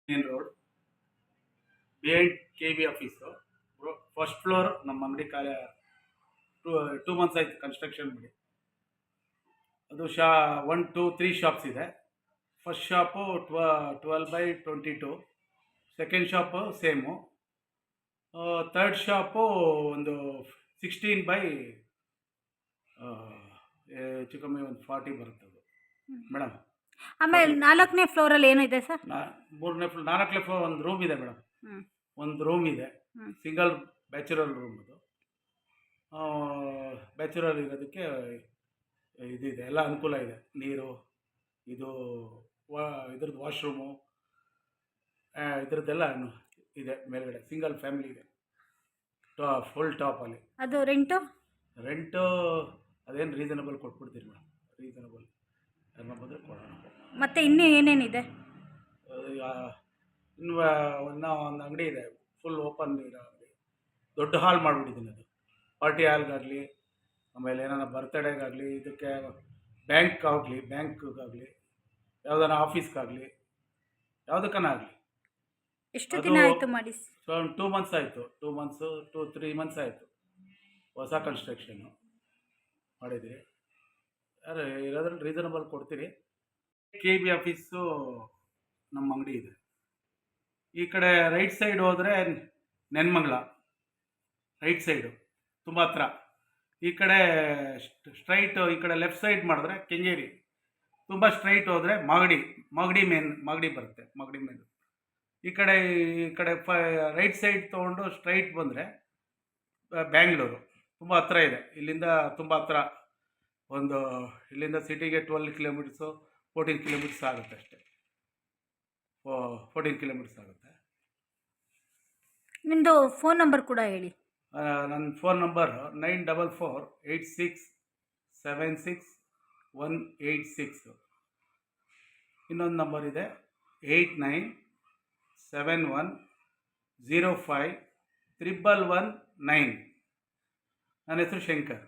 Main road behind K B office. First floor ನಮ್ಮ ಅಂಗಡಿ two months ಆಯಿತು construction ಮಾಡಿ. ಅದು 1 2 3 ಶಾಪ್ಸ್ ಇದೆ. First shop 12/22, second shop same, third shop ಒಂದು 16 ಹೆಚ್ಚು ಕಮ್ಮಿ ಒಂದು 40 ಬರುತ್ತದು ಮೇಡಮ್. ಆಮೇಲೆ 4ನೇ ಫ್ಲೋರಲ್ಲಿ ಏನಿದೆ ಸರ್? 4ನೇ ಫ್ಲೋರ್ ಒಂದು ರೂಮ್ ಇದೆ ಮೇಡಮ್. ಒಂದು ರೂಮ್ ಇದೆ, ಸಿಂಗಲ್ ಬ್ಯಾಚುಲರ್ ರೂಮ್. ಅದು ಬ್ಯಾಚುಲರ್ ಇರೋದಕ್ಕೆ ಇದಿದೆ, ಎಲ್ಲ ಅನುಕೂಲ ಇದೆ. ನೀರು, ಇದು ಇದ್ರದ್ದು ವಾಶ್ರೂಮು, ಇದ್ರದ್ದೆಲ್ಲ ಇದೆ ಮೇಲ್ಗಡೆ. ಸಿಂಗಲ್ ಫ್ಯಾಮಿಲಿ ಇದೆ, ಫುಲ್ ಟಾಪಲ್ಲಿ. ಅದು ರೆಂಟು ಅದೇನು ರೀಸನಬಲ್ ಕೊಟ್ಬಿಡ್ತೀರಿ ಮೇಡಮ್. ರೀಸನಬಲ್ ಯಾರನ್ನ ಬಂದರೆ ಕೊಡೋಣ. ಮತ್ತೆ ಇನ್ನೂ ಏನೇನಿದೆ? ಇನ್ನು ಒಂದು ಅಂಗಡಿ ಇದೆ, ಫುಲ್ ಓಪನ್ ಇರೋ ಅಂಗಡಿ. ದೊಡ್ಡ ಹಾಲ್ ಮಾಡಿಬಿಟ್ಟಿದ್ದೀನಿ. ಅದು ಪಾರ್ಟಿ ಹಾಲ್ಗಾಗಲಿ, ಆಮೇಲೆ ಏನಾರ ಬರ್ತಡೇಗಾಗಲಿ, ಇದಕ್ಕೆ ಬ್ಯಾಂಕ್ಗಾಗಲಿ, ಯಾವುದಾರ ಆಫೀಸ್ಗಾಗಲಿ, ಯಾವುದಕ್ಕನ ಆಗಲಿ. ಎಷ್ಟು ದಿನ ಆಯಿತು ಮಾಡಿ? 2 ಮಂತ್ಸ್ ಆಯಿತು. 2 ಮಂತ್ಸ್ ಆಯಿತು. ಹೊಸ ಕನ್ಸ್ಟ್ರಕ್ಷನ್ನು ಮಾಡಿದ್ದೀರಿ. ಯಾರು ಇರೋದ್ರಲ್ಲಿ ರೀಸನಬಲ್ ಕೊಡ್ತೀರಿ. ಕೆ ಬಿ ಆಫೀಸು ನಮ್ಮ ಅಂಗಡಿ ಇದೆ. ಈ ಕಡೆ ರೈಟ್ ಸೈಡ್ ಹೋದರೆ ನೆನ್ಮಂಗ್ಲ, ರೈಟ್ ಸೈಡು ತುಂಬ ಹತ್ರ. ಈ ಕಡೆ ಸ್ಟ್ರೈಟು, ಈ ಕಡೆ ಲೆಫ್ಟ್ ಸೈಡ್ ಮಾಡಿದ್ರೆ ಕೆಂಗೇರಿ. ತುಂಬ ಸ್ಟ್ರೈಟ್ ಹೋದರೆ ಮಾಗಡಿ ಬರುತ್ತೆ, ಮಾಗಡಿ ಮೇನ್. ಈ ಕಡೆ ರೈಟ್ ಸೈಡ್ ತೊಗೊಂಡು ಸ್ಟ್ರೈಟ್ ಬಂದರೆ ಬ್ಯಾಂಗ್ಳೂರು. ತುಂಬ ಹತ್ರ ಇದೆ ಇಲ್ಲಿಂದ, ತುಂಬ ಹತ್ರ. ಇಲ್ಲಿಂದ ಸಿಟಿಗೆ 12 ಕಿಲೋಮೀಟರ್ಸು, 14 ಕಿಲೋಮೀಟರ್ಸ್ ಆಗುತ್ತೆ ಅಷ್ಟೇ. 14 ಕಿಲೋಮೀಟರ್ಸ್ ಆಗುತ್ತೆ. ನಿಮ್ಮದು ಫೋನ್ ನಂಬರ್ ಕೂಡ ಹೇಳಿ. ನನ್ನ ಫೋನ್ ನಂಬರ್ 9486676186. ಇನ್ನೊಂದು ನಂಬರ್ ಇದೆ 8971051119. ನನ್ನ ಹೆಸರು ಶಂಕರ್.